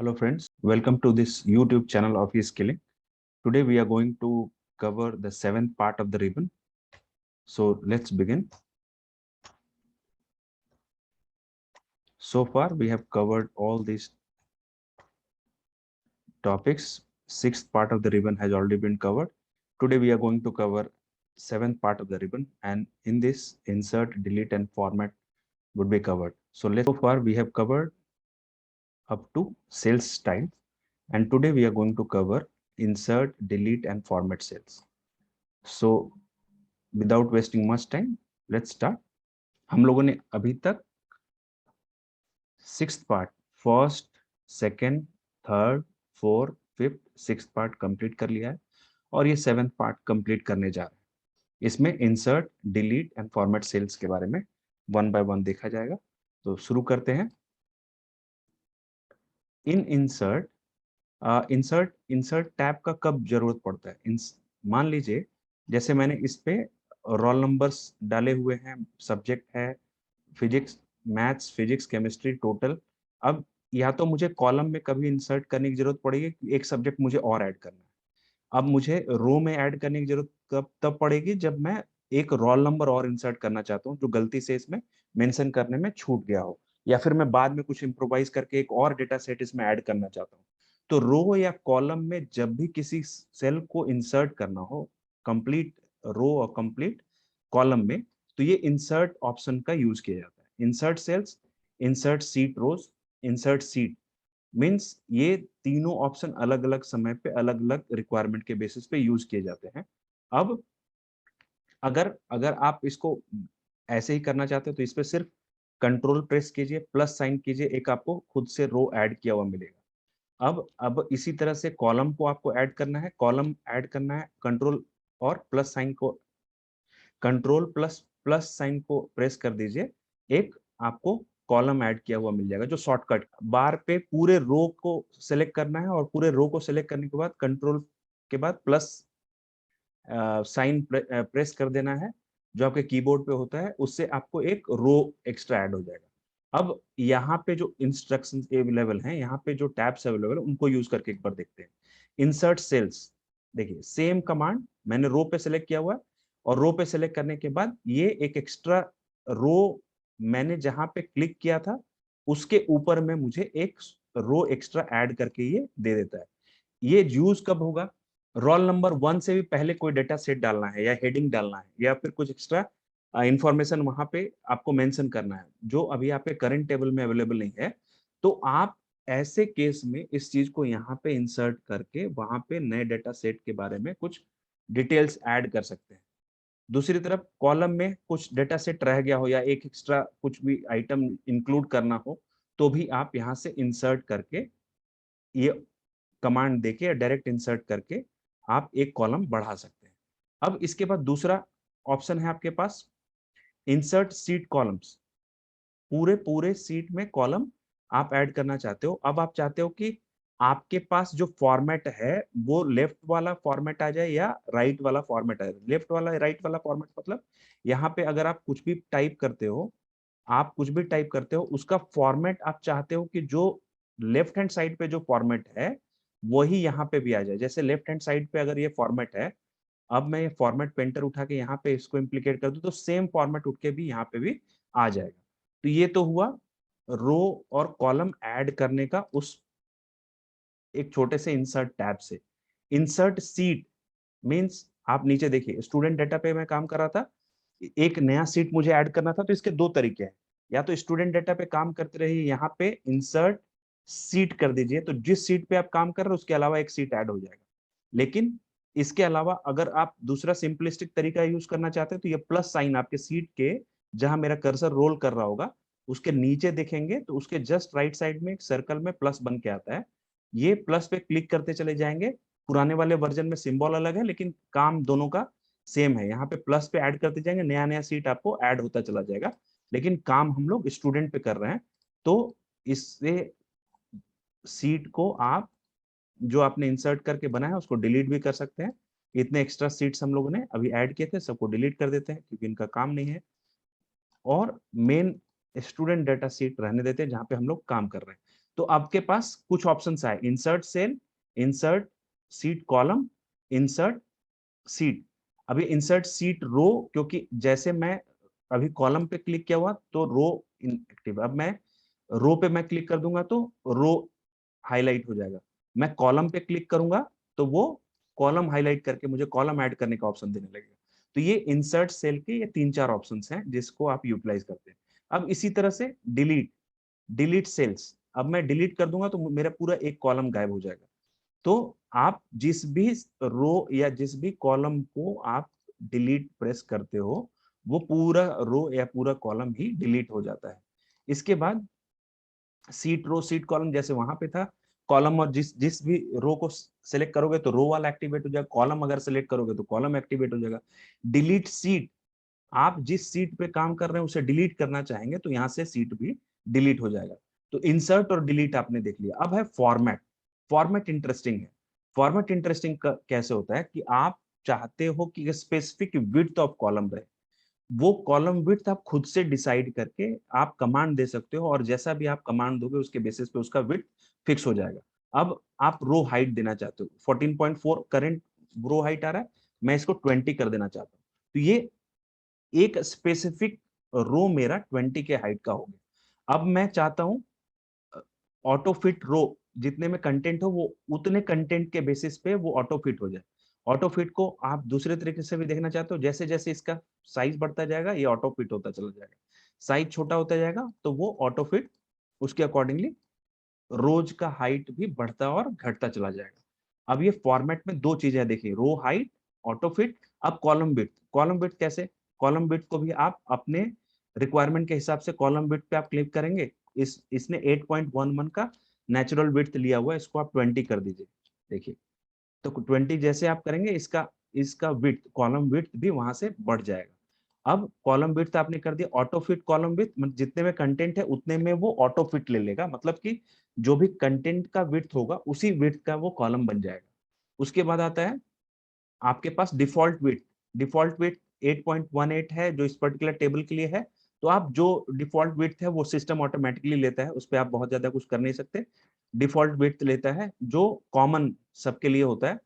Hello friends, welcome to this YouTube channel of eSkilling. Today we are going to cover the seventh part of the ribbon. So let's begin. So far we have covered all these topics. Sixth part of the ribbon has already been covered. Today we are going to cover seventh part of the ribbon, and in this insert, delete and format would be covered. So far we have covered up to sales style, and today we are going to cover insert, delete and format cells. So without wasting much time let's start. हम लोगों ने अभी तक sixth part, first, second, third, fourth, fifth, sixth part complete कर लिया है और ये सेवेंथ पार्ट कंप्लीट करने जा रहे हैं। इसमें insert, delete and format cells के बारे में वन बाय वन देखा जाएगा। तो शुरू करते हैं। इन इंसर्ट टैब का कब जरूरत पड़ता है? मान लीजिए जैसे मैंने इस पे रोल नंबर्स डाले हुए हैं, सब्जेक्ट है physics, maths, physics, chemistry total. अब या तो मुझे कॉलम में कभी इंसर्ट करने की जरूरत पड़ेगी, एक सब्जेक्ट मुझे और ऐड करना है। अब मुझे रो में ऐड करने की जरूरत कब तब पड़ेगी जब मैं एक रोल नंबर और इंसर्ट करना चाहता हूँ जो गलती से इसमें मेंशन करने में छूट गया हो, या फिर मैं बाद में कुछ इम्प्रोवाइज करके एक और डेटा सेट इसमें ऐड करना चाहता हूँ। तो रो या कॉलम में जब भी किसी सेल को इंसर्ट करना हो, कंप्लीट रो और कंप्लीट कॉलम में, तो ये इंसर्ट ऑप्शन का यूज किया जाता है। इंसर्ट सेल्स, इंसर्ट सीट रोज, इंसर्ट सीट मीन्स ये तीनों ऑप्शन अलग अलग समय पे अलग अलग रिक्वायरमेंट के बेसिस पे यूज किए जाते हैं। अब अगर अगर आप इसको ऐसे ही करना चाहते हो तो इस पे सिर्फ कंट्रोल प्रेस कीजिए, प्लस साइन कीजिए, एक आपको खुद से रो ऐड किया हुआ मिलेगा। अब इसी तरह से कॉलम को आपको ऐड करना है, कॉलम ऐड करना है, कंट्रोल और प्लस साइन को, कंट्रोल प्लस प्लस साइन को प्रेस कर दीजिए, एक आपको कॉलम ऐड किया हुआ मिल जाएगा जो शॉर्टकट बार पे पूरे रो को सिलेक्ट करना है, और पूरे रो को सिलेक्ट करने के बाद कंट्रोल के बाद प्लस साइन प्रेस कर देना है जो आपके कीबोर्ड पे होता है, उससे आपको एक रो एक्स्ट्रा ऐड हो जाएगा। अब यहाँ पे जो इंस्ट्रक्शंस अवेलेबल हैं, यहाँ पे जो टैब्स अवेलेबल है उनको यूज करके एक बार देखते हैं। इंसर्ट सेल्स, देखिए सेम कमांड मैंने रो पे सिलेक्ट किया हुआ है, और रो पे सिलेक्ट करने के बाद ये एक एक्स्ट्रा रो मैंने जहां पे क्लिक किया था उसके ऊपर में मुझे एक रो एक्स्ट्रा ऐड करके ये दे देता है। ये यूज कब होगा? रोल नंबर 1 से भी पहले कोई डेटा सेट डालना है या हेडिंग डालना है या फिर कुछ एक्स्ट्रा इंफॉर्मेशन वहां पे आपको मेंशन करना है जो अभी आपके करंट टेबल में अवेलेबल नहीं है, तो आप ऐसे केस में इस चीज को यहाँ पे इंसर्ट करके वहां पे नए डेटा सेट के बारे में कुछ डिटेल्स ऐड कर सकते हैं। दूसरी तरफ कॉलम में कुछ डेटा सेट रह गया हो या एक एक्स्ट्रा कुछ भी आइटम इंक्लूड करना हो, तो भी आप यहाँ से इंसर्ट करके ये कमांड देके या डायरेक्ट इंसर्ट करके आप एक कॉलम बढ़ा सकते हैं। अब इसके बाद दूसरा ऑप्शन है आपके पास इंसर्ट सीट कॉलम्स। पूरे पूरे सीट में कॉलम आप ऐड करना चाहते हो। अब आप चाहते हो कि आपके पास जो फॉर्मेट है वो लेफ्ट वाला फॉर्मेट आ जाए या राइट वाला फॉर्मेट आ जाए। लेफ्ट वाला राइट वाला फॉर्मेट मतलब यहाँ पे अगर आप कुछ भी टाइप करते हो, आप कुछ भी टाइप करते हो उसका फॉर्मेट आप चाहते हो कि जो लेफ्ट हैंड साइड पे जो फॉर्मेट है वही यहाँ पे भी आ जाए। जैसे लेफ्ट हैंड साइड पे अगर ये फॉर्मेट है, अब मैं ये फॉर्मेट पेंटर उठा के यहाँ पे इसको इम्प्लीकेट कर दूं तो सेम फॉर्मेट उठ के भी यहाँ पे भी आ जाएगा। तो ये तो हुआ रो और कॉलम ऐड करने का उस एक छोटे से इंसर्ट टैब से। इंसर्ट सीट मींस आप नीचे देखिए, स्टूडेंट डेटा पे मैं काम कर रहा था, एक नया सीट मुझे ऐड करना था, तो इसके दो तरीके हैं। या तो स्टूडेंट डेटा पे काम करते रहिए, यहाँ पे इंसर्ट सीट कर दीजिए, तो जिस सीट पे आप काम कर रहे हो उसके अलावा एक सीट ऐड हो जाएगा। लेकिन इसके अलावा अगर आप दूसरा सिंपलिस्टिक तरीका यूज करना चाहते हैं तो ये प्लस साइन आपके सीट के जहां मेरा कर्सर रोल कर रहा होगा उसके नीचे देखेंगे, तो उसके जस्ट राइट साइड में एक सर्कल में प्लस बन के आता है। ये प्लस पे क्लिक करते चले जाएंगे। पुराने वाले वर्जन में सिंबल अलग है लेकिन काम दोनों का सेम है। यहाँ पे प्लस पे ऐड करते जाएंगे, नया नया सीट आपको ऐड होता चला जाएगा, लेकिन काम हम लोग स्टूडेंट पे कर रहे हैं। तो इससे सीट को आप जो आपने इंसर्ट करके बनाया उसको डिलीट भी कर सकते हैं। इतने एक्स्ट्रा सीट्स हम लोगों ने अभी ऐड किए थे, सबको डिलीट कर देते हैं क्योंकि इनका काम नहीं है, और मेन स्टूडेंट डाटा सीट रहने देते हैं जहां पे हम लोग काम कर रहे हैं। तो आपके पास कुछ ऑप्शंस आए, insert cell, insert sheet column, insert sheet. अभी इंसर्ट सीट रो, क्योंकि जैसे मैं अभी कॉलम पे क्लिक किया हुआ तो रो इनएक्टिव, अब मैं रो पे मैं क्लिक कर दूंगा तो रो हाईलाइट हो जाएगा। मैं कॉलम पे क्लिक करूंगा तो वो कॉलम हाईलाइट करके मुझे कॉलम ऐड करने का ऑप्शन देने लगेगा। तो ये इंसर्ट सेल के ये 3-4 ऑप्शंस हैं जिसको आप यूटिलाइज करते हैं। अब इसी तरह से डिलीट, डिलीट सेल्स, अब मैं डिलीट कर दूंगा तो मेरा पूरा एक कॉलम गायब हो जाएगा। तो आप जिस भी रो या जिस भी कॉलम को आप डिलीट प्रेस करते हो वो पूरा रो या पूरा कॉलम ही डिलीट हो जाता है। इसके बाद सीट रो सीट कॉलम जैसे वहां पे था, कॉलम और जिस जिस भी रो को सिलेक्ट करोगे तो रो वाला एक्टिवेट हो जाएगा, कॉलम अगर सिलेक्ट करोगे तो कॉलम एक्टिवेट हो जाएगा। डिलीट सीट, आप जिस सीट पे काम कर रहे हैं उसे डिलीट करना चाहेंगे तो यहाँ से सीट भी डिलीट हो जाएगा। तो इंसर्ट और डिलीट आपने देख लिया। अब है फॉर्मेट। फॉर्मेट इंटरेस्टिंग है। फॉर्मेट इंटरेस्टिंग कैसे होता है कि आप चाहते हो कि स्पेसिफिक विड्थ ऑफ कॉलम रहे, वो कॉलम विड्थ आप खुद से डिसाइड करके आप कमांड दे सकते हो, और जैसा भी आप कमांड दोगे उसके बेसिस पे उसका विड्थ फिक्स हो जाएगा। अब आप रो हाइट देना चाहते हो, 14.4 करंट रो हाइट आ रहा है, मैं इसको 20 कर देना चाहता हूँ, तो ये एक स्पेसिफिक रो मेरा 20 के हाइट का हो गया। अब मैं चाहता हूं ऑटो फिट रो, जितने में कंटेंट हो वो उतने कंटेंट के बेसिस पे वो ऑटो फिट हो जाए। ऑटो फिट को आप दूसरे तरीके से भी देखना चाहते हो, जैसे जैसे इसका साइज बढ़ता जाएगा ये ऑटो फिट होता चला जाएगा, साइज छोटा होता जाएगा तो वो ऑटो फिट उसके अकॉर्डिंगली रोज का हाइट भी बढ़ता और घटता चला जाएगा। अब ये फॉर्मेट में दो चीजें देखिए, रो हाइट, ऑटो फिट। अब कॉलम विड्थ, कॉलम विड्थ कैसे, कॉलम विड्थ को भी आप अपने रिक्वायरमेंट के हिसाब से कॉलम विड्थ पे आप क्लिक करेंगे, इसने 8.11 का नेचुरल विड्थ लिया हुआ है, इसको आप 20 कर दीजिए। देखिए तो 20 जैसे आप करेंगे इसका इसका विड्थ, कॉलम विड्थ भी वहां से बढ़ जाएगा। अब कॉलम विड्थ आपने कर दिया, ऑटो फिट कॉलम विड्थ, मतलब जितने में कंटेंट है उतने में वो ऑटो फिट ले लेगा, मतलब कि जो भी कंटेंट का विड्थ होगा उसी विड्थ का वो कॉलम बन जाएगा। उसके बाद आता है आपके पास डिफॉल्ट विड्थ। डिफॉल्ट विड्थ 8.18 है जो इस पर्टिकुलर टेबल के लिए है। तो आप जो डिफॉल्ट विड्थ है वो सिस्टम ऑटोमेटिकली लेता है, उस पर आप बहुत ज्यादा कुछ कर नहीं सकते। डिफॉल्ट विड्थ लेता है जो कॉमन सबके लिए होता है,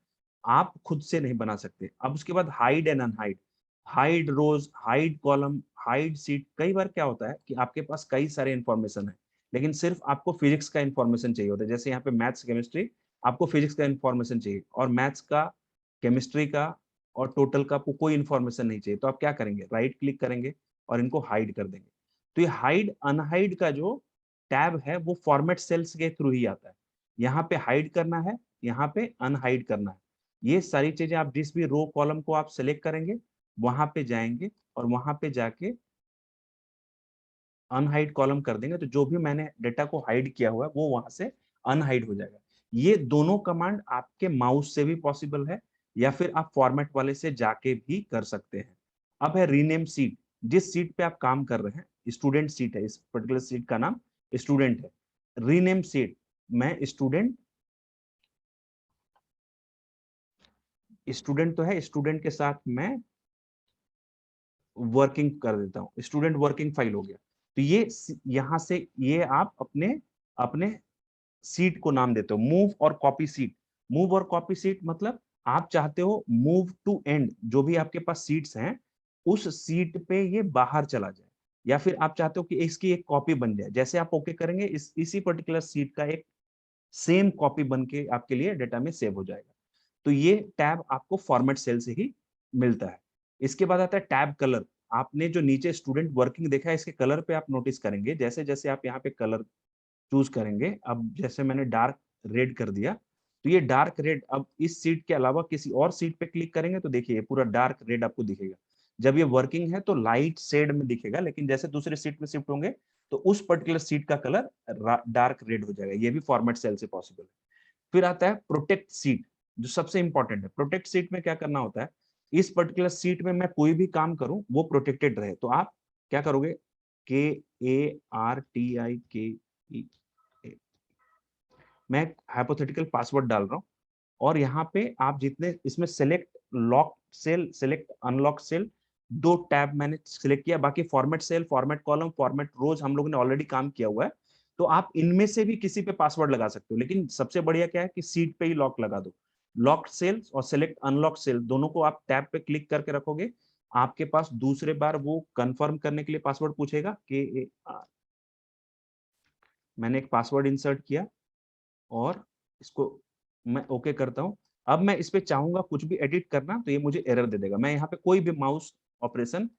आप खुद से नहीं बना सकते। अब उसके बाद hide and unhide, hide rows, hide column, hide sheet. कई बार क्या होता है कि आपके पास कई सारे इंफॉर्मेशन है लेकिन सिर्फ आपको फिजिक्स का इंफॉर्मेशन चाहिए होता है, जैसे यहाँ पे मैथ्स केमिस्ट्री, आपको फिजिक्स का इंफॉर्मेशन चाहिए और मैथ्स का, केमिस्ट्री का और टोटल का आपको कोई इंफॉर्मेशन नहीं चाहिए, तो आप क्या करेंगे, राइट क्लिक करेंगे और इनको हाइड कर देंगे। तो ये हाइड अनहाइड का जो टैब है वो फॉर्मेट सेल्स के थ्रू ही आता है। यहाँ पे हाइड करना है, यहाँ पे अनहाइड करना है। ये सारी चीजें आप जिस भी रो कॉलम को आप सेलेक्ट करेंगे वहां पे जाएंगे और वहां पे जाके अनहाइड कॉलम कर देंगे, तो जो भी मैंने डेटा को हाइड किया हुआ है वो वहां से अनहाइड हो जाएगा। ये दोनों कमांड आपके माउस से भी पॉसिबल है या फिर आप फॉर्मेट वाले से जाके भी कर सकते हैं। अब है रीनेम सीट, जिस सीट पे आप काम कर रहे हैं, स्टूडेंट सीट है, इस पर्टिकुलर सीट का नाम स्टूडेंट है। रीनेम सीट, मैं स्टूडेंट, स्टूडेंट तो है, स्टूडेंट के साथ मैं वर्किंग कर देता हूँ, स्टूडेंट वर्किंग फाइल हो गया। तो ये यहाँ से ये आप अपने अपने सीट को नाम देते हो, मूव और कॉपी सीट। मूव और कॉपी सीट मतलब आप चाहते हो मूव टू एंड, जो भी आपके पास सीट्स हैं उस सीट पे ये बाहर चला जाए, या फिर आप चाहते हो कि इसकी एक कॉपी बन जाए, जैसे आप ओके करेंगे इसी पर्टिकुलर सीट का एक सेम कॉपी बन के आपके लिए डेटा में सेव हो जाएगा। तो ये टैब आपको फॉर्मेट सेल से ही मिलता है। इसके बाद आता है टैब कलर। आपने जो नीचे स्टूडेंट वर्किंग देखा है इसके कलर पे आप नोटिस करेंगे, जैसे जैसे आप यहाँ पे कलर चूज करेंगे, अब जैसे मैंने डार्क रेड कर दिया तो ये डार्क रेड अब इस सीट के अलावा किसी और सीट पे क्लिक करेंगे तो देखिए पूरा डार्क रेड आपको दिखेगा। जब ये वर्किंग है तो लाइट शेड में दिखेगा, लेकिन जैसे दूसरे सीट में शिफ्ट होंगे तो उस पर्टिकुलर सीट का कलर डार्क रेड हो जाएगा। ये भी फॉर्मेट सेल से पॉसिबल है। फिर आता है प्रोटेक्ट सीट, जो सबसे इंपॉर्टेंट है। प्रोटेक्ट सीट में क्या करना होता है, इस पर्टिकुलर सीट में मैं कोई भी काम करूं वो प्रोटेक्टेड रहे, तो आप क्या करोगे, KARTIKE, मैं हाइपोथेटिकल पासवर्ड डाल रहा हूँ और यहाँ पे आप जितने इसमें select lock cell, select unlock cell, दो टैब मैंने सिलेक्ट किया, बाकी format cell, format column, format rows हम लोगों ने ऑलरेडी काम किया हुआ है। तो आप इनमें से भी किसी पे पासवर्ड लगा सकते हो, लेकिन सबसे बढ़िया क्या है कि सीट पे ही लॉक लगा दो। लॉक्ड सेल्स और सेलेक्ट अनलॉक सेल दोनों को आप टैब पे क्लिक करके रखोगे, आपके पास दूसरे बार वो कंफर्म करने के लिए पासवर्ड पूछेगा कि मैंने एक पासवर्ड इंसर्ट किया और इसको मैं ओके करता हूं। अब मैं इस पे चाहूंगा कुछ भी एडिट करना तो ये मुझे एरर दे देगा। मैं यहाँ पे कोई भी माउस ऑपरेशन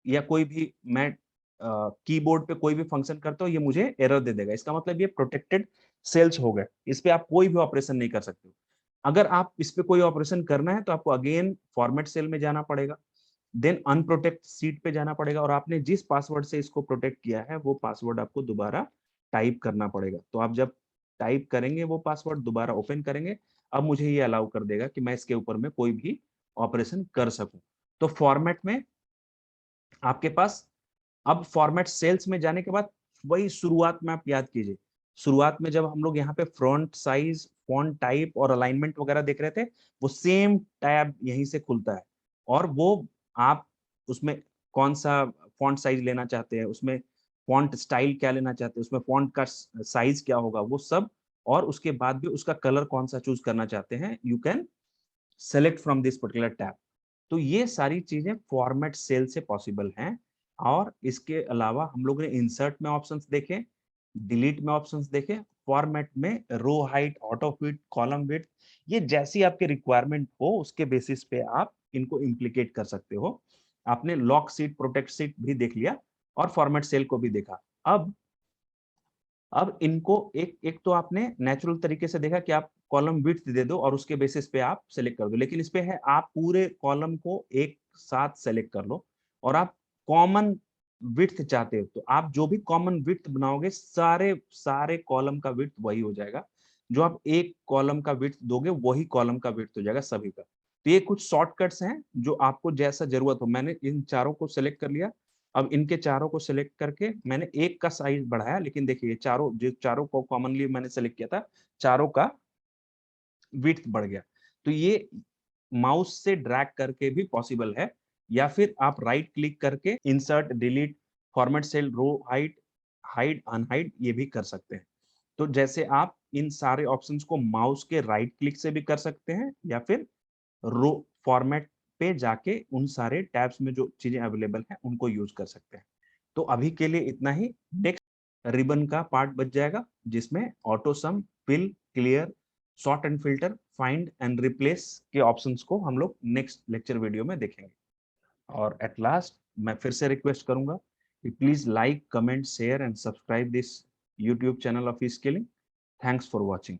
या कोई भी मैं कीबोर्ड पे कोई भी फंक्शन करता हूँ, ये मुझे एरर दे देगा। इसका मतलब ये प्रोटेक्टेड सेल्स हो गए, इस पे आप कोई भी ऑपरेशन नहीं कर सकते। अगर आप इस पे कोई ऑपरेशन करना है तो आपको अगेन फॉर्मेट सेल में जाना पड़ेगा, देन अनप्रोटेक्ट सीट पे जाना पड़ेगा और आपने जिस पासवर्ड से इसको प्रोटेक्ट किया है वो पासवर्ड आपको दोबारा टाइप करना पड़ेगा। तो आप जब टाइप करेंगे वो पासवर्ड दोबारा ओपन करेंगे, अब मुझे ये अलाउ कर देगा कि मैं इसके ऊपर में कोई भी ऑपरेशन कर सकूं। तो फॉर्मेट में आपके पास अब फॉर्मेट सेल्स में जाने के बाद वही शुरुआत में आप याद कीजिए, शुरुआत में जब हम लोग यहाँ पे फ्रंट साइज, फॉन्ट टाइप और अलाइनमेंट वगैरह देख रहे थे, वो सेम टैब यहीं से खुलता है और वो आप उसमें कौन सा फॉन्ट साइज लेना चाहते हैं, उसमें फॉन्ट स्टाइल क्या लेना चाहते हैं, उसमें फॉन्ट का साइज क्या होगा वो सब, और उसके बाद भी उसका कलर कौन सा चूज करना चाहते हैं, you can select from this particular tab. तो ये सारी चीजें फॉर्मेट सेल से पॉसिबल हैं। और इसके अलावा हम लोग ने इंसर्ट में ऑप्शंस देखे, डिलीट में ऑप्शंस देखे, फॉर्मेट में row height, auto fit, column width, ये जैसी आपकी रिक्वायरमेंट हो उसके बेसिस पे आप इनको इम्प्लीकेट कर सकते हो। आपने लॉक सीट, प्रोटेक्ट सीट भी देख लिया और फॉर्मेट सेल को भी देखा। अब इनको एक एक तो आपने नेचुरल तरीके से देखा कि आप कॉलम विड्थ दे दो और उसके बेसिस पे आप सेलेक्ट कर दो, लेकिन इस पे है आप पूरे कॉलम को एक साथ सेलेक्ट कर लो और आप कॉमन विड्थ चाहते हो तो आप जो भी कॉमन विड्थ बनाओगे सारे सारे कॉलम का विड्थ वही हो जाएगा। जो आप एक कॉलम का विड्थ दोगे वही कॉलम का विड्थ हो जाएगा सभी का। तो ये कुछ शॉर्टकट्स हैं जो आपको जैसा जरूरत हो। मैंने इन चारों को सेलेक्ट कर लिया। अब इनके चारों को सिलेक्ट करके मैंने एक का साइज बढ़ाया, लेकिन देखिए चारों जो चारों को कॉमनली मैंने सेलेक्ट किया था, चारों का विड्थ बढ़ गया। तो ये माउस से ड्रैग करके भी पॉसिबल है, या फिर आप राइट क्लिक करके insert, delete, format cell, row height, hide, unhide ये भी कर सकते हैं। तो जैसे आप इन सारे ऑप्शंस को माउस के राइट क्लिक से भी कर सकते हैं या फिर रो फॉर्मेट पे जाके उन सारे टैब्स में जो चीजें अवेलेबल हैं उनको यूज कर सकते हैं। तो अभी के लिए इतना ही। नेक्स्ट रिबन का पार्ट बच जाएगा जिसमें auto sum, fill, clear, sort and filter, find and replace के ऑप्शंस को हम लोग नेक्स्ट लेक्चर वीडियो में देखेंगे। और एट लास्ट मैं फिर से रिक्वेस्ट करूंगा कि please like, comment, share and subscribe this YouTube channel of skilling. Thanks for watching.